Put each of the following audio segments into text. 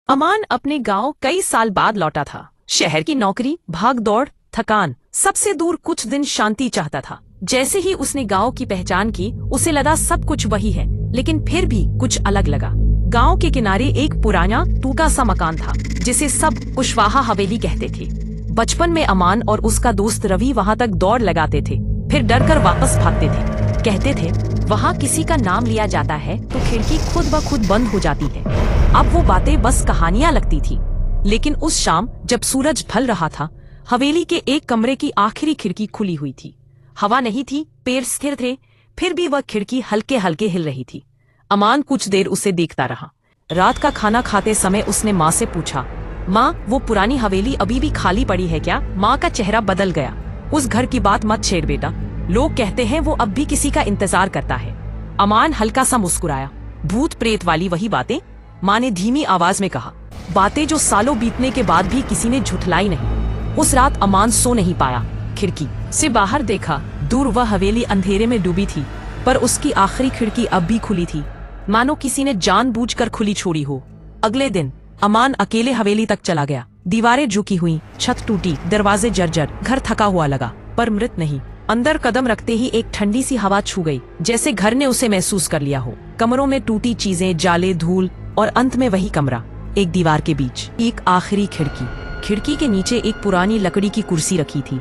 अमान अपने गांव कई साल बाद लौटा था। शहर की नौकरी, भाग दौड़, थकान, सबसे दूर कुछ दिन शांति चाहता था। जैसे ही उसने गांव की पहचान की, उसे लगा सब कुछ वही है, लेकिन फिर भी कुछ अलग लगा। गांव के किनारे एक पुराना टूटा सा मकान था, जिसे सब कुशवाहा हवेली कहते थे। बचपन में अमान और उसका दोस्त रवि वहां तक दौड़ लगाते थे, फिर डरकर वापस भागते थे। कहते थे, वहाँ किसी का नाम लिया जाता है तो खिड़की खुद ब खुद बंद हो जाती है। अब वो बातें बस कहानियां लगती थी, लेकिन उस शाम जब सूरज ढल रहा था, हवेली के एक कमरे की आखिरी खिड़की खुली हुई थी। हवा नहीं थी, पेड़ स्थिर थे, फिर भी वह खिड़की हल्के हल्के हिल रही थी। अमान कुछ देर उसे देखता रहा। रात का खाना खाते समय उसने माँ से पूछा, माँ, वो पुरानी हवेली अभी भी खाली पड़ी है क्या? माँ का चेहरा बदल गया। उस घर की बात मत छेड़ बेटा, लोग कहते हैं वो अब भी किसी का इंतजार करता है। अमान हल्का सा मुस्कुराया। भूत प्रेत वाली वही बातें? माँ ने धीमी आवाज में कहा। बातें जो सालों बीतने के बाद भी किसी ने झुठलाई नहीं। उस रात अमान सो नहीं पाया। खिड़की से बाहर देखा, दूर वह हवेली अंधेरे में डूबी थी, पर उसकी आखिरी खिड़की अब भी खुली थी, मानो किसी ने जानबूझकर खुली छोड़ी हो। अगले दिन अमान अकेले हवेली तक चला गया। दीवारें झुकी हुई, छत टूटी, दरवाजे जर्जर, घर थका हुआ लगा, पर मृत नहीं। अंदर कदम रखते ही एक ठंडी सी हवा छू गई, जैसे घर ने उसे महसूस कर लिया हो। कमरों में टूटी चीजें, जाले, धूल, और अंत में वही कमरा, एक दीवार के बीच एक आखिरी खिड़की। खिड़की के नीचे एक पुरानी लकड़ी की कुर्सी रखी थी,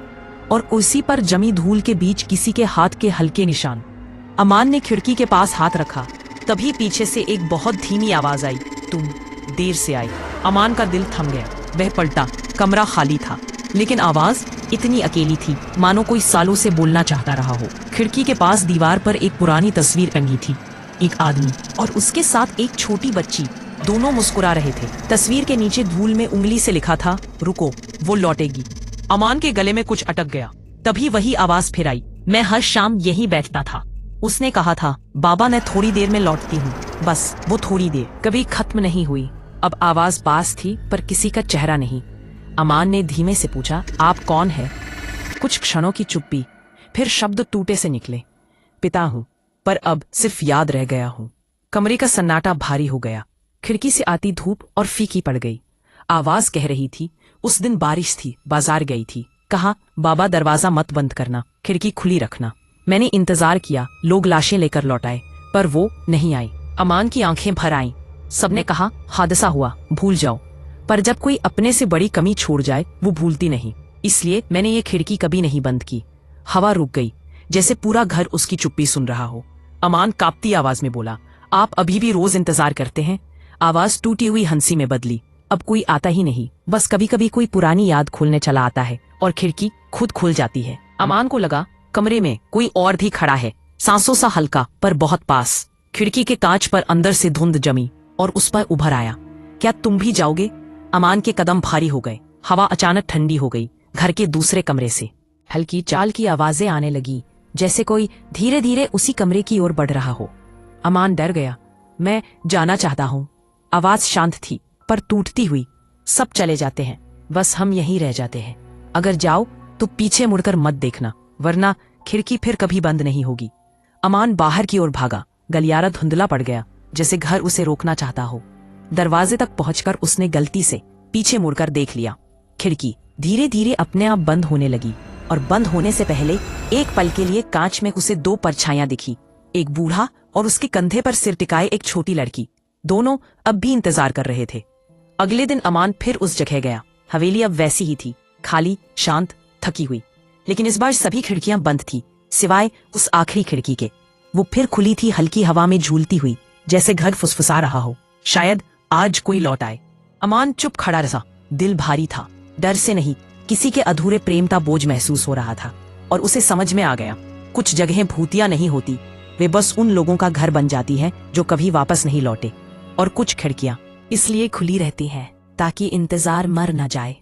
और उसी पर जमी धूल के बीच किसी के हाथ के हल्के निशान। अमान ने खिड़की के पास हाथ रखा, तभी पीछे से एक बहुत धीमी आवाज आई, तुम देर से आई। अमान का दिल थम गया। वह पलटा, कमरा खाली था, लेकिन आवाज इतनी अकेली थी, मानो कोई सालों से बोलना चाहता रहा हो। खिड़की के पास दीवार पर एक पुरानी तस्वीर टंगी थी, एक आदमी और उसके साथ एक छोटी बच्ची, दोनों मुस्कुरा रहे थे। तस्वीर के नीचे धूल में उंगली से लिखा था, रुको, वो लौटेगी। अमान के गले में कुछ अटक गया। तभी वही आवाज फिर आई, मैं हर शाम यही बैठता था। उसने कहा था, बाबा ने थोड़ी देर में लौटती हूँ, बस वो थोड़ी देर कभी खत्म नहीं हुई। अब आवाज पास थी, पर किसी का चेहरा नहीं। अमान ने धीमे से पूछा, आप कौन है? कुछ क्षणों की चुप्पी, फिर शब्द टूटे से निकले, पिता हूँ, पर अब सिर्फ याद रह गया हूँ। कमरे का सन्नाटा भारी हो गया। खिड़की से आती धूप और फीकी पड़ गई। आवाज कह रही थी, उस दिन बारिश थी, बाजार गई थी, कहा, बाबा दरवाजा मत बंद करना, खिड़की खुली रखना। मैंने इंतजार किया, लोग लाशें लेकर लौट आए, पर वो नहीं आई। अमान की आंखें भर आईं। सबने कहा, हादसा हुआ, भूल जाओ। पर जब कोई अपने से बड़ी कमी छोड़ जाए, वो भूलती नहीं। इसलिए मैंने ये खिड़की कभी नहीं बंद की। हवा रुक गई, जैसे पूरा घर उसकी चुप्पी सुन रहा हो। अमान कांपती आवाज में बोला, आप अभी भी रोज इंतजार करते हैं? आवाज टूटी हुई हंसी में बदली, अब कोई आता ही नहीं, बस कभी कभी कोई पुरानी याद खोलने चला आता है, और खिड़की खुद खुल जाती है। अमान को लगा कमरे में कोई और भी खड़ा है, सांसों सा हल्का, पर बहुत पास। खिड़की के कांच पर अंदर से धुंध जमी, और उस पर उभर आया, क्या तुम भी जाओगे? अमान के कदम भारी हो गए। हवा अचानक ठंडी हो गई। घर के दूसरे कमरे से हल्की चाल की आवाजें आने लगी, जैसे कोई धीरे धीरे उसी कमरे की ओर बढ़ रहा हो। अमान डर गया। मैं जाना चाहता हूँ। आवाज शांत थी, पर टूटती हुई, सब चले जाते हैं, बस हम यहीं रह जाते हैं। अगर जाओ तो पीछे मुड़कर मत देखना, वरना खिड़की फिर कभी बंद नहीं होगी। अमान बाहर की ओर भागा। गलियारा धुंधला पड़ गया, जैसे घर उसे रोकना चाहता हो। दरवाजे तक पहुंचकर उसने गलती से पीछे मुड़कर देख लिया। खिड़की धीरे धीरे अपने आप बंद होने लगी, और बंद होने से पहले एक पल के लिए कांच में उसे दो परछाइयां दिखी, एक बूढ़ा और उसके कंधे पर सिर टिकाए एक छोटी लड़की। दोनों अब भी इंतजार कर रहे थे। अगले दिन अमान फिर उस जगह गया। हवेली अब वैसी ही थी, खाली, शांत, थकी हुई, लेकिन इस बार सभी खिड़कियां बंद थी, सिवाय उस आखिरी खिड़की के। वो फिर खुली थी, हल्की हवा में झूलती हुई, जैसे घर फुसफुसा रहा हो, शायद आज कोई लौट आए। अमान चुप खड़ा रहा। दिल भारी था, डर से नहीं, किसी के अधूरे प्रेम का बोझ महसूस हो रहा था। और उसे समझ में आ गया, कुछ जगहें भूतिया नहीं होती, वे बस उन लोगों का घर बन जाती हैं जो कभी वापस नहीं लौटे। और कुछ खिड़कियां इसलिए खुली रहती हैं ताकि इंतजार मर न जाए।